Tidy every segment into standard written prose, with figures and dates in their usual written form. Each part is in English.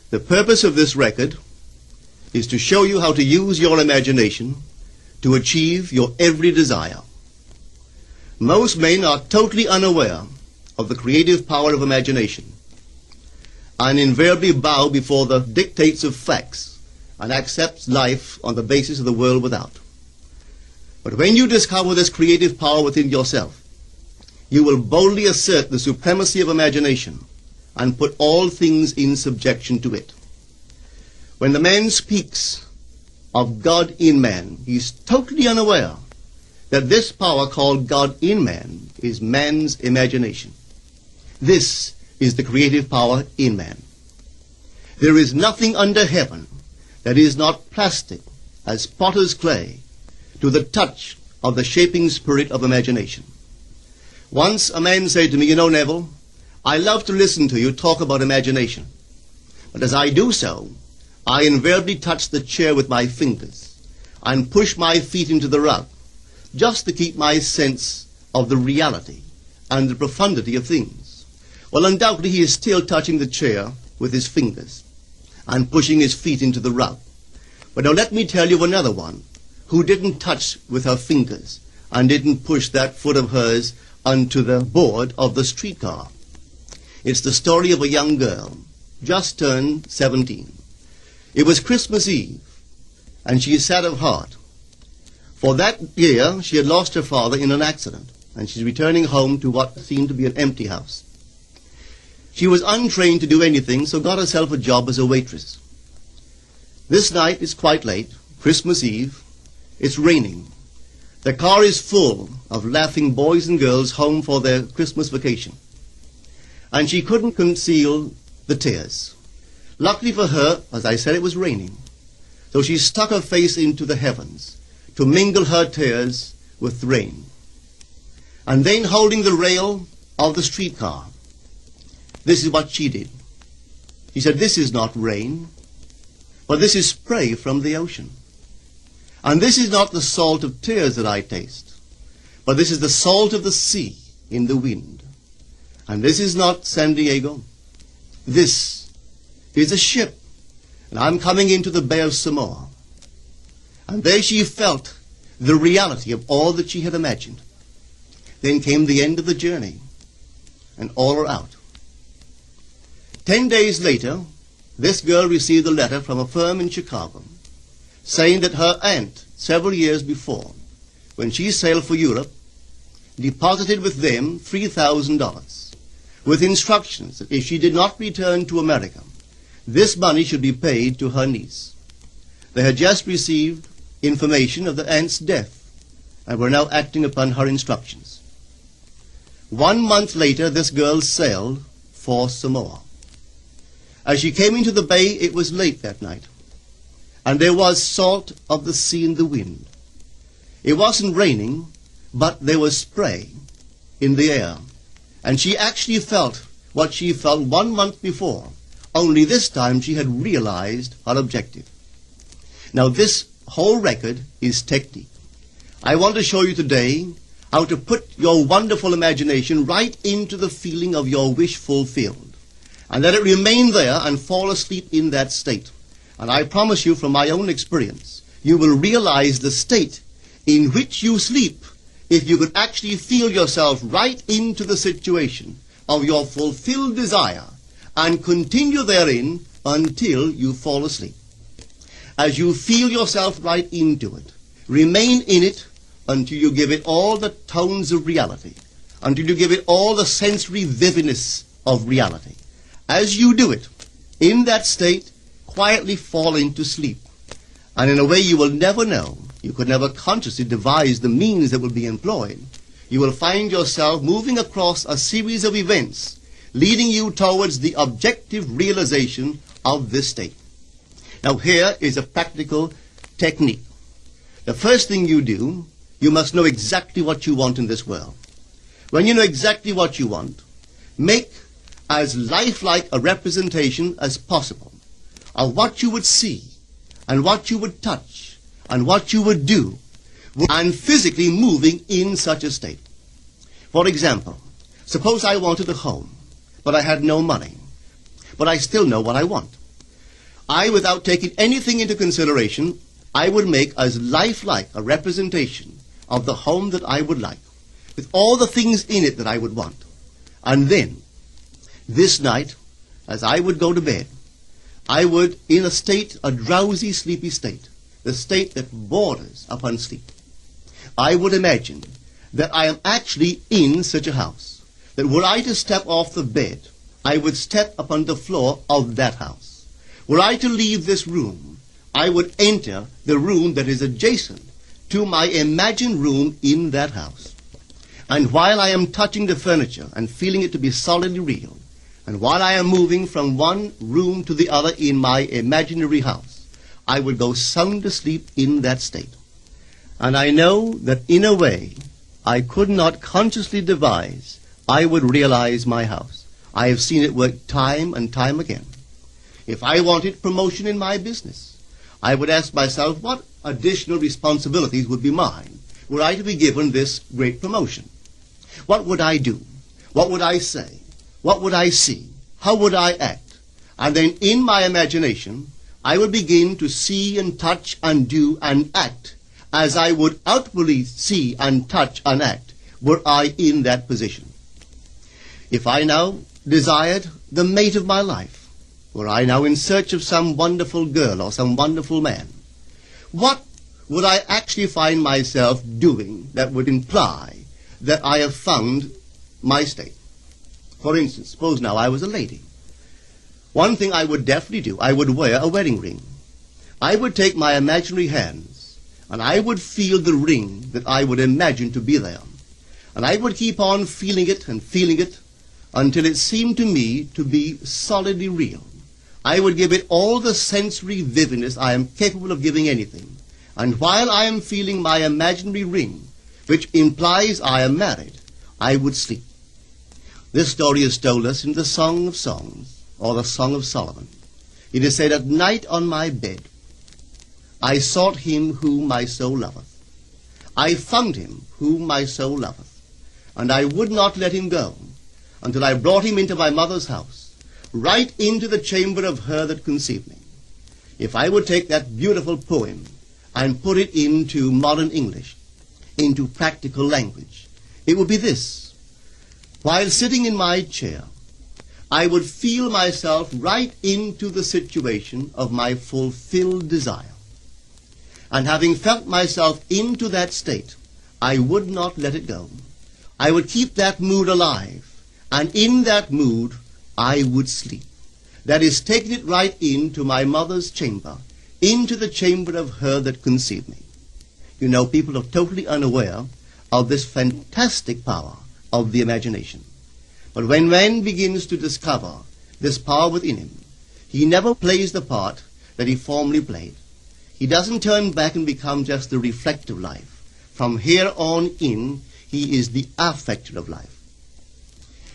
The purpose of this record is to show you how to use your imagination to achieve your every desire. Most men are totally unaware of the creative power of imagination and invariably bow before the dictates of facts and accept life on the basis of the world without. But when you discover this creative power within yourself, you will boldly assert the supremacy of imagination and put all things in subjection to it. When the man speaks of God in man, he is totally unaware that this power called God in man is man's imagination. This is the creative power in man. There is nothing under heaven that is not plastic as potter's clay to the touch of the shaping spirit of imagination. Once a man said to me, "You know, Neville, I love to listen to you talk about imagination. But as I do so, I invariably touch the chair with my fingers and push my feet into the rug, just to keep my sense of the reality and the profundity of things." Well, undoubtedly he is still touching the chair with his fingers and pushing his feet into the rug. But now let me tell you another one who didn't touch with her fingers and didn't push that foot of hers onto the board of the streetcar. It's the story of a young girl, just turned 17. It was Christmas Eve, and she is sad of heart. For that year, she had lost her father in an accident, and she's returning home to what seemed to be an empty house. She was untrained to do anything, so got herself a job as a waitress. This night is quite late, Christmas Eve. It's raining. The car is full of laughing boys and girls home for their Christmas vacation. And she couldn't conceal the tears. Luckily for her, as I said, it was raining. So she stuck her face into the heavens to mingle her tears with rain. And then, holding the rail of the streetcar, this is what she did. She said, "This is not rain, but this is spray from the ocean. And this is not the salt of tears that I taste, but this is the salt of the sea in the wind. And this is not San Diego. This is a ship, and I'm coming into the Bay of Samoa." And there she felt the reality of all that she had imagined. Then came the end of the journey, and all are out. 10 days later, this girl received a letter from a firm in Chicago saying that her aunt, several years before, when she sailed for Europe, deposited with them $3,000 with instructions that if she did not return to America, this money should be paid to her niece. They had just received information of the aunt's death and were now acting upon her instructions. 1 month later, this girl sailed for Samoa. As she came into the bay, it was late that night, and there was salt of the sea in the wind. It wasn't raining, but there was spray in the air, and she actually felt what she felt 1 month before, only this time she had realized her objective. Now this whole record is technique. I want to show you today how to put your wonderful imagination right into the feeling of your wish fulfilled, and let it remain there and fall asleep in that state. And I promise you from my own experience, you will realize the state in which you sleep if you could actually feel yourself right into the situation of your fulfilled desire and continue therein until you fall asleep. As you feel yourself right into it, remain in it until you give it all the tones of reality, until you give it all the sensory vividness of reality. As you do it, in that state, quietly fall into sleep. And in a way you will never know, you could never consciously devise the means that will be employed, you will find yourself moving across a series of events leading you towards the objective realization of this state. Now here is a practical technique. The first thing you do, you must know exactly what you want in this world. When you know exactly what you want, make as lifelike a representation as possible of what you would see and what you would touch and what you would do and physically moving in such a state. For example, suppose I wanted a home, but I had no money, but I still know what I want. without taking anything into consideration, I would make as lifelike a representation of the home that I would like, with all the things in it that I would want. And then, this night, as I would go to bed, I would, in a drowsy, sleepy state, the state that borders upon sleep, I would imagine that I am actually in such a house, that were I to step off the bed, I would step upon the floor of that house. Were I to leave this room, I would enter the room that is adjacent to my imagined room in that house. And while I am touching the furniture and feeling it to be solidly real, and while I am moving from one room to the other in my imaginary house, I would go sound asleep in that state. And I know that in a way I could not consciously devise, I would realize my house. I have seen it work time and time again. If I wanted promotion in my business, I would ask myself what additional responsibilities would be mine were I to be given this great promotion. What would I do? What would I say? What would I see? How would I act? And then in my imagination, I would begin to see and touch and do and act as I would outwardly see and touch and act were I in that position. If I now desired the mate of my life, were I now in search of some wonderful girl or some wonderful man, what would I actually find myself doing that would imply that I have found my state? For instance, suppose now I was a lady. One thing I would definitely do, I would wear a wedding ring. I would take my imaginary hands, and I would feel the ring that I would imagine to be there. And I would keep on feeling it until it seemed to me to be solidly real. I would give it all the sensory vividness I am capable of giving anything. And while I am feeling my imaginary ring, which implies I am married, I would sleep. This story is told us in the Song of Songs, or the Song of Solomon. It is said, "At night on my bed, I sought him whom my soul loveth. I found him whom my soul loveth, and I would not let him go until I brought him into my mother's house, right into the chamber of her that conceived me." If I would take that beautiful poem and put it into modern English, into practical language, it would be this. While sitting in my chair, I would feel myself right into the situation of my fulfilled desire. And having felt myself into that state, I would not let it go. I would keep that mood alive, and in that mood I would sleep. That is, taking it right into my mother's chamber, into the chamber of her that conceived me. You know, people are totally unaware of this fantastic power of the imagination. But when man begins to discover this power within him, he never plays the part that he formerly played. He doesn't turn back and become just the reflective life. From here on in, he is the affecter of life.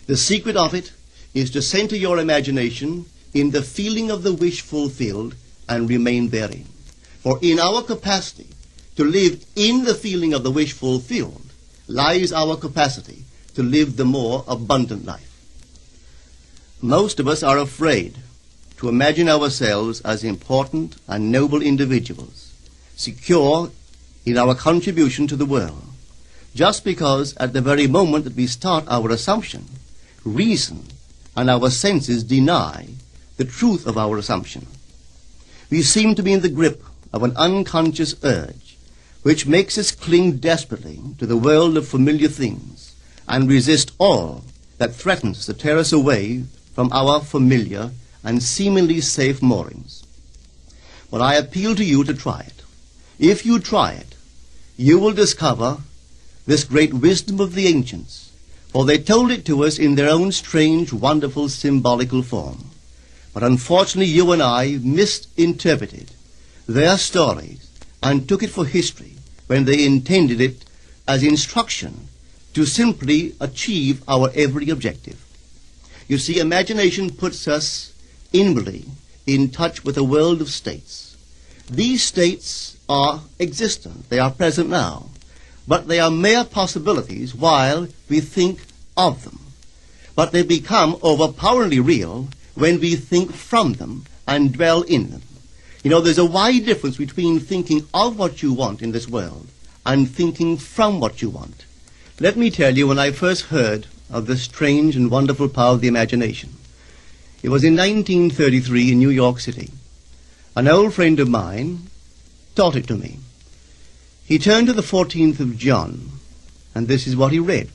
The secret of it is to center your imagination in the feeling of the wish fulfilled and remain therein. For in our capacity to live in the feeling of the wish fulfilled lies our capacity to live the more abundant life. Most of us are afraid to imagine ourselves as important and noble individuals, secure in our contribution to the world, just because at the very moment that we start our assumption, reason and our senses deny the truth of our assumption. We seem to be in the grip of an unconscious urge which makes us cling desperately to the world of familiar things and resist all that threatens to tear us away from our familiar and seemingly safe moorings. But I appeal to you to try it. If you try it, you will discover this great wisdom of the ancients, for they told it to us in their own strange, wonderful, symbolical form. But unfortunately, you and I misinterpreted their stories and took it for history when they intended it as instruction to simply achieve our every objective. You see, imagination puts us inwardly in touch with a world of states. These states are existent. They are present now. But they are mere possibilities while we think of them. But they become overpoweringly real when we think from them and dwell in them. You know, there's a wide difference between thinking of what you want in this world and thinking from what you want. Let me tell you, when I first heard of the strange and wonderful power of the imagination, it was in 1933 in New York City. An old friend of mine taught it to me. He turned to the 14th of John, and this is what he read.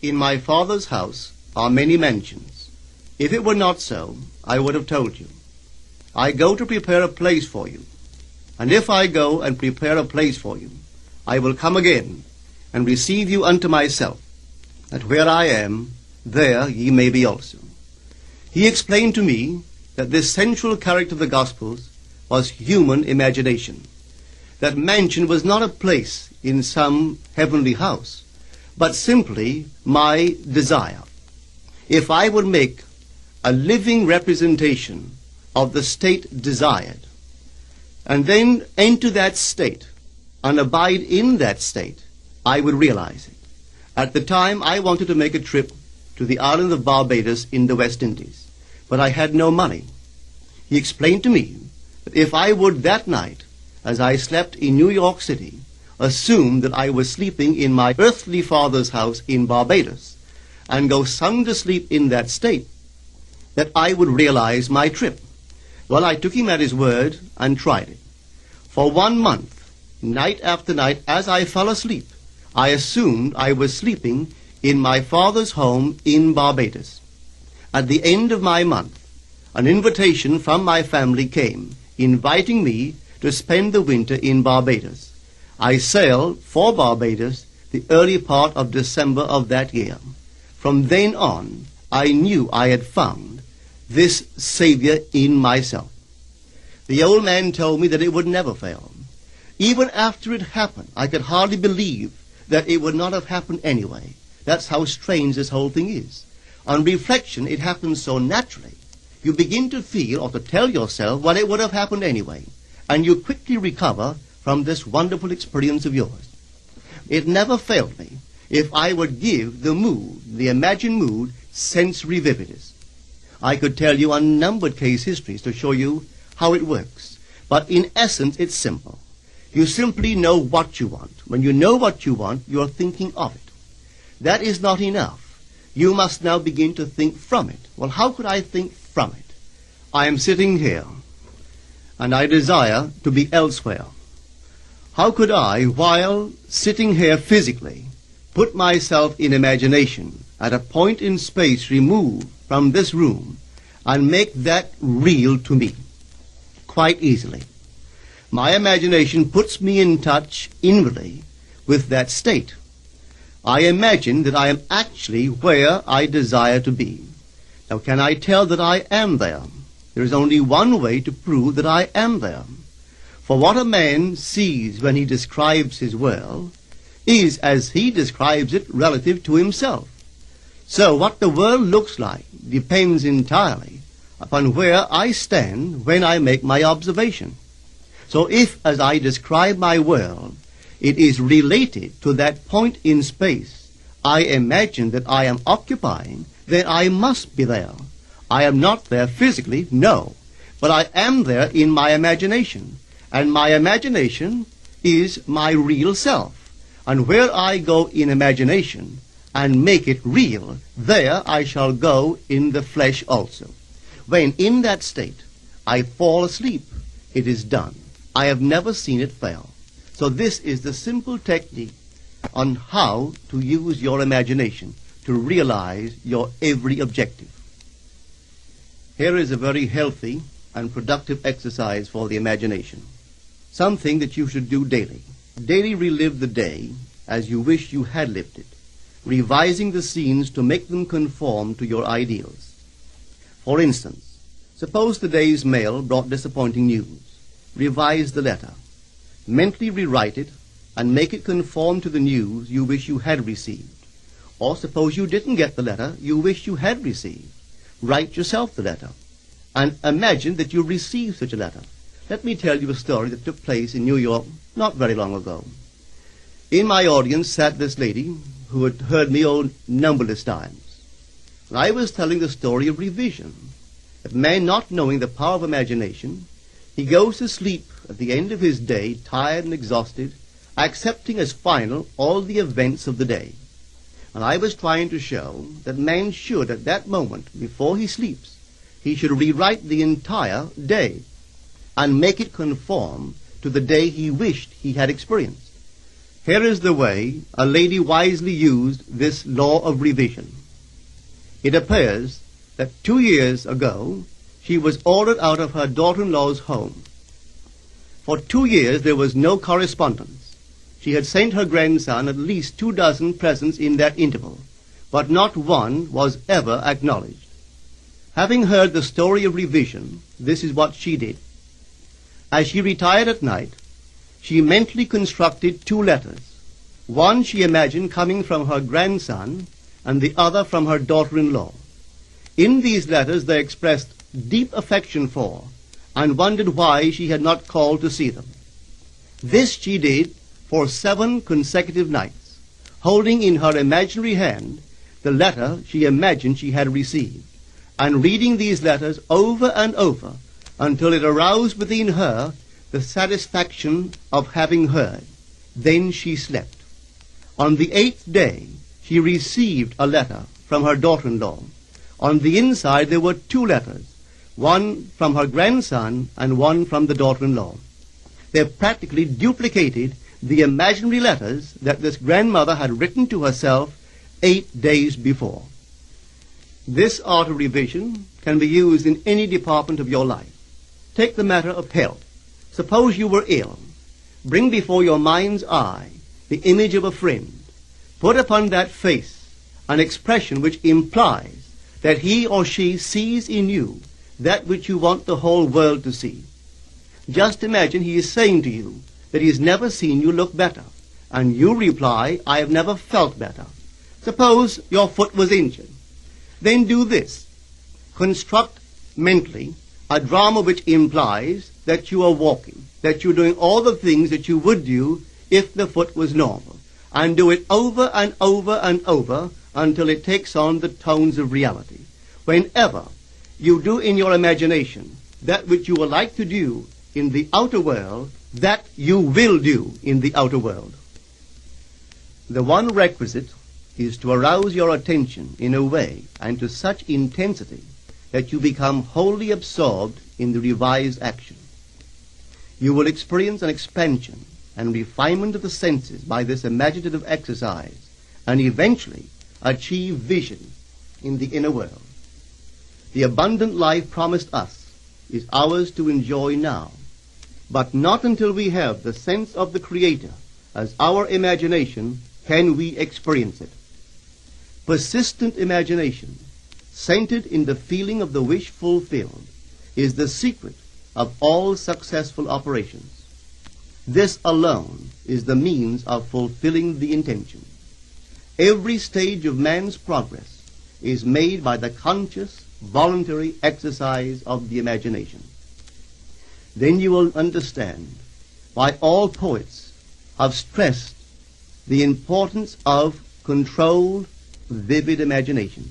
In my Father's house are many mansions. If it were not so, I would have told you. I go to prepare a place for you. And if I go and prepare a place for you, I will come again and receive you unto myself, that where I am, there ye may be also. He explained to me that this central character of the Gospels was human imagination. That mansion was not a place in some heavenly house, but simply my desire. If I would make a living representation of the state desired, and then enter that state and abide in that state, I would realize it. At the time, I wanted to make a trip to the island of Barbados in the West Indies, but I had no money. He explained to me that if I would that night, as I slept in New York City, assume that I was sleeping in my earthly father's house in Barbados, and go sound asleep in that state, that I would realize my trip. Well, I took him at his word and tried it. For 1 month, night after night, as I fell asleep, I assumed I was sleeping in my father's home in Barbados. At the end of my month, an invitation from my family came, inviting me to spend the winter in Barbados. I sailed for Barbados the early part of December of that year. From then on, I knew I had found this Savior in myself. The old man told me that it would never fail. Even after it happened, I could hardly believe that it would not have happened anyway. That's how strange this whole thing is. On reflection, it happens so naturally. You begin to feel or to tell yourself, well, it would have happened anyway. And you quickly recover from this wonderful experience of yours. It never failed me if I would give the mood, the imagined mood, sensory vividness. I could tell you unnumbered case histories to show you how it works. But in essence, it's simple. You simply know what you want. When you know what you want, you're thinking of it. That is not enough. You must now begin to think from it. Well, how could I think from it? I am sitting here, and I desire to be elsewhere. How could I, while sitting here physically, put myself in imagination at a point in space removed from this room and make that real to me? Quite easily. My imagination puts me in touch inwardly with that state. I imagine that I am actually where I desire to be. Now, can I tell that I am there? There is only one way to prove that I am there. For what a man sees when he describes his world is as he describes it relative to himself. So what the world looks like depends entirely upon where I stand when I make my observation. So if, as I describe my world, it is related to that point in space I imagine that I am occupying, then I must be there. I am not there physically, no, but I am there in my imagination, and my imagination is my real self. And where I go in imagination and make it real, there I shall go in the flesh also. When in that state I fall asleep, it is done. I have never seen it fail. So this is the simple technique on how to use your imagination to realize your every objective. Here is a very healthy and productive exercise for the imagination. Something that you should do daily. Daily relive the day as you wish you had lived it, revising the scenes to make them conform to your ideals. For instance, suppose the day's mail brought disappointing news. Revise the letter. Mentally rewrite it and make it conform to the news you wish you had received. Or suppose you didn't get the letter you wish you had received. Write yourself the letter and imagine that you received such a letter. Let me tell you a story that took place in New York not very long ago. In my audience sat this lady who had heard me numberless times. And I was telling the story of revision. that man, not knowing the power of imagination, he goes to sleep at the end of his day, tired and exhausted, accepting as final all the events of the day. And I was trying to show that man should, at that moment, before he sleeps, he should rewrite the entire day and make it conform to the day he wished he had experienced. Here is the way a lady wisely used this law of revision. It appears that 2 years ago she was ordered out of her daughter-in-law's home. For 2 years there was no correspondence. She had sent her grandson at least 24 presents in that interval, but not one was ever acknowledged. Having heard the story of revision, this is what she did. As she retired at night, she mentally constructed 2 letters. One she imagined coming from her grandson, and the other from her daughter-in-law. In these letters they expressed deep affection for, and wondered why she had not called to see them. This she did for 7 consecutive nights, holding in her imaginary hand the letter she imagined she had received, and reading these letters over and over until it aroused within her the satisfaction of having heard. Then she slept. On the 8th day, she received a letter from her daughter-in-law. On the inside there were 2 letters, one from her grandson and one from the daughter-in-law. They practically duplicated the imaginary letters that this grandmother had written to herself 8 days before. This art of revision can be used in any department of your life. Take the matter of health. Suppose you were ill. Bring before your mind's eye the image of a friend. Put upon that face an expression which implies that he or she sees in you that which you want the whole world to see. Just imagine he is saying to you that he has never seen you look better, and you reply, I have never felt better. Suppose your foot was injured. Then do this. Construct mentally a drama which implies that you are walking, that you're doing all the things that you would do if the foot was normal, and do it over and over and over until it takes on the tones of reality. Whenever you do in your imagination that which you would like to do in the outer world, that you will do in the outer world. The one requisite is to arouse your attention in a way and to such intensity that you become wholly absorbed in the revised action. You will experience an expansion and refinement of the senses by this imaginative exercise, and eventually achieve vision in the inner world. The abundant life promised us is ours to enjoy now, but not until we have the sense of the Creator as our imagination can we experience it. Persistent imagination, centered in the feeling of the wish fulfilled, is the secret of all successful operations. This alone is the means of fulfilling the intention. Every stage of man's progress is made by the conscious, voluntary exercise of the imagination. Then you will understand why all poets have stressed the importance of controlled, vivid imagination.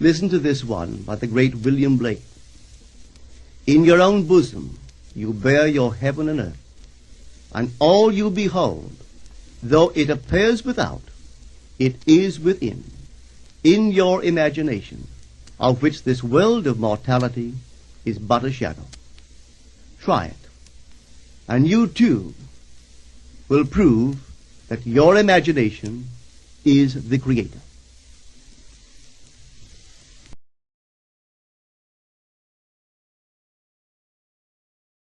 Listen to this one by the great William Blake. In your own bosom you bear your heaven and earth, and all you behold, though it appears without, it is within, in your imagination, of which this world of mortality is but a shadow. Try it, and you too will prove that your imagination is the Creator.